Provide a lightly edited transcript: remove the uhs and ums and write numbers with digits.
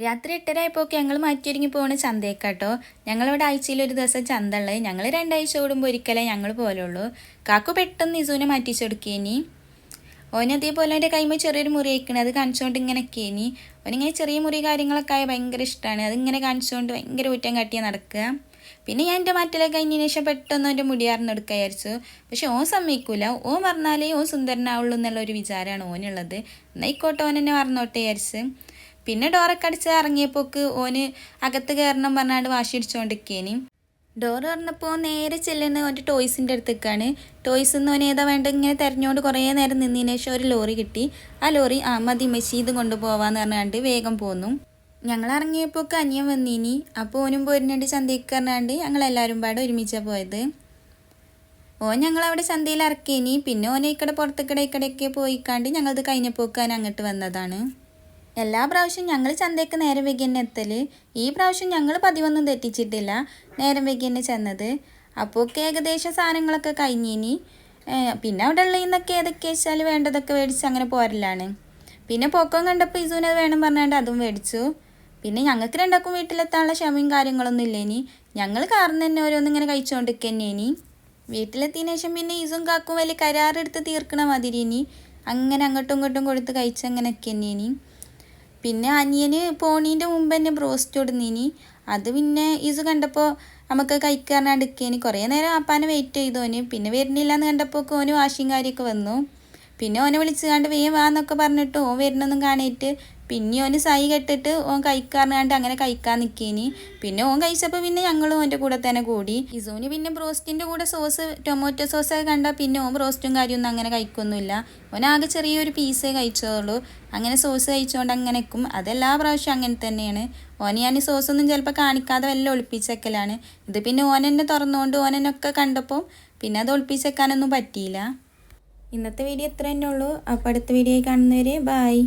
രാത്രി 8:30 ആയപ്പോഴൊക്കെ ഞങ്ങൾ മാറ്റിയൊരുങ്ങി പോകണ ചന്തയൊക്കെട്ടോ. ഞങ്ങളിവിടെ ആഴ്ചയിൽ ഒരു ദിവസം ചന്ത ഉള്ളത്. ഞങ്ങൾ 2 ആഴ്ച കൂടുമ്പോൾ ഒരിക്കലേ ഞങ്ങൾ പോലുള്ളൂ. കാക്കു പെട്ടെന്ന് ഇസുവിനെ മാറ്റിച്ചെടുക്കേനി. ഓന് അതേപോലെ എൻ്റെ കൈമ ചെറിയൊരു മുറി അയക്കണേ, അത് കാണിച്ചുകൊണ്ട് ഇങ്ങനെ ഒക്കേനി. ഓനിങ്ങനെ ചെറിയ മുറി കാര്യങ്ങളൊക്കെ ആയ ഭയങ്കര ഇഷ്ടമാണ്. അതിങ്ങനെ കാണിച്ചുകൊണ്ട് ഭയങ്കര ഊറ്റം കാട്ടിയാൽ നടക്കുക. പിന്നെ ഞാൻ എൻ്റെ മറ്റിലൊക്കെ കഴിഞ്ഞതിന് ശേഷം പെട്ടെന്ന് എൻ്റെ മുടിയാർന്നെടുക്കുക വിചാരിച്ചു. പക്ഷെ ഓൻ സമ്മതിക്കൂല. ഓൻ പറഞ്ഞാലേ ഓൻ സുന്ദരനാവുള്ളൂ എന്നുള്ളൊരു വിചാരമാണ് ഓനുള്ളത്. എന്നായിക്കോട്ടെ, ഓൻ എന്നെ പറഞ്ഞോട്ടെ വിചാരിച്ച്. പിന്നെ ഡോറൊക്കെ അടിച്ച് ഇറങ്ങിയപ്പോക്ക് ഓന് അകത്ത് കയറണം പറഞ്ഞാണ്ട് വാശി അടിച്ചുകൊണ്ടിരിക്കേനി. ഡോറ് തുറന്നപ്പോൾ നേരെ ചെല്ലുന്ന ഓൻ്റെ ടോയ്സിൻ്റെ അടുത്തേക്കാണ്. ടോയ്സ് നിന്ന് ഓൻ ഏതാ വേണ്ട ഇങ്ങനെ തിരഞ്ഞുകൊണ്ട് കുറേ നേരം നിന്നതിന് ശേഷം ഒരു ലോറി കിട്ടി. ആ ലോറി മതി മെസ്സി ഇത് കൊണ്ടുപോവാന്ന് പറഞ്ഞാണ്ട് വേഗം പോന്നു. ഞങ്ങൾ ഇറങ്ങിയപ്പോൾ അനിയൻ വന്നീനി. അപ്പോൾ ഓനും പോരുന്നുണ്ട് ചന്തയ്ക്ക് പറഞ്ഞാണ്ട് ഞങ്ങളെല്ലാവരും പാടെ ഒരുമിച്ചാണ് പോയത്. ഓൻ ഞങ്ങളവിടെ ചന്തയിൽ ഇറക്കിയേനി. പിന്നെ ഓനെ ഇക്കടെ പുറത്തേക്കടയ്ക്കടയൊക്കെ പോയിക്കാണ്ട് ഞങ്ങളത് കഴിഞ്ഞപ്പോക്കാൻ അങ്ങോട്ട് വന്നതാണ്. എല്ലാ പ്രാവശ്യവും ഞങ്ങൾ ചന്തയ്ക്ക് നേരം വൈകി തന്നെ എത്തൽ. ഈ പ്രാവശ്യം ഞങ്ങൾ പതിവൊന്നും തെറ്റിച്ചിട്ടില്ല, നേരം വൈകി തന്നെ ചെന്നത്. അപ്പോൾ ഏകദേശം സാധനങ്ങളൊക്കെ കഴിഞ്ഞിനി. പിന്നെ അവിടെ ഉള്ളതെന്നൊക്കെ ഏതൊക്കെ വെച്ചാൽ വേണ്ടതൊക്കെ മേടിച്ച് അങ്ങനെ പോരലാണ്. പിന്നെ പൊക്കം കണ്ടപ്പോൾ ഇസുവിനത് വേണം പറഞ്ഞാണ്ട് അതും മേടിച്ചു. പിന്നെ ഞങ്ങൾക്ക് രണ്ടാക്കും വീട്ടിലെത്താനുള്ള ക്ഷമയും കാര്യങ്ങളൊന്നും ഇല്ലേനി. ഞങ്ങൾ കാറിൽ തന്നെ ഓരോന്നിങ്ങനെ കഴിച്ചുകൊണ്ടിരിക്കുക തന്നെയേനി. വീട്ടിലെത്തിയതിനു ശേഷം പിന്നെ ഇസും കാക്കും വലിയ കരാറെടുത്ത് തീർക്കണ മാതിരി ഇനി അങ്ങനെ അങ്ങോട്ടും ഇങ്ങോട്ടും കൊടുത്ത് കഴിച്ചങ്ങനെയൊക്കെ തന്നെയേനി. പിന്നെ അനിയന് പോണീൻ്റെ മുമ്പ് തന്നെ ബ്രോസ്റ്റ് കൊടുന്നീനി. അത് പിന്നെ ഇസ് കണ്ടപ്പോൾ നമുക്ക് കഴിക്കാറിനാണ്ടിക്കേനി. കുറേ നേരം അപ്പാനെ വെയിറ്റ് ചെയ്തോന്. പിന്നെ വരുന്നില്ല എന്ന് കണ്ടപ്പോൾ ഓന് വാശിയും കാര്യമൊക്കെ വന്നു. പിന്നെ ഓനെ വിളിച്ച് കണ്ട് വേഗം വാന്നൊക്കെ പറഞ്ഞിട്ട് ഓൻ വരുന്നൊന്നും കാണിയിട്ട് പിന്നെ ഓന് സൈ കെട്ടിട്ട് ഓൻ കഴിക്കാറിനാണ്ട് അങ്ങനെ കഴിക്കാൻ നിൽക്കേനി. പിന്നെ ഓൻ കഴിച്ചപ്പോൾ പിന്നെ ഞങ്ങളും ഓൻ്റെ കൂടെ തന്നെ കൂടി. ഇസോന് പിന്നെ ബ്രോസ്റ്റിൻ്റെ കൂടെ സോസ് ടൊമാറ്റോ സോസൊക്കെ കണ്ടാൽ പിന്നെ ഓൻ ബ്രോസ്റ്റും കാര്യമൊന്നും അങ്ങനെ കഴിക്കൊന്നുമില്ല. ഓനാകെ ചെറിയൊരു പീസേ കഴിച്ചോളൂ. അങ്ങനെ സോസ് കഴിച്ചുകൊണ്ട് അങ്ങനെ വെക്കും. അതെല്ലാ പ്രാവശ്യം അങ്ങനെ തന്നെയാണ്. ഓന് ഞാൻ സോസൊന്നും ചിലപ്പോൾ കാണിക്കാതെ വല്ല ഒളിപ്പിച്ചേക്കലാണ്. ഇത് പിന്നെ ഓനെന്നെ തുറന്നുകൊണ്ട് ഓനെന്നൊക്കെ കണ്ടപ്പോൾ പിന്നെ അത് ഒളിപ്പിച്ചേക്കാനൊന്നും പറ്റിയില്ല. ഇന്നത്തെ വീഡിയോ ഇത്ര തന്നെ ഉള്ളൂ. അപ്പോൾ അടുത്ത വീഡിയോ കാണുന്നവരെ ബായ്.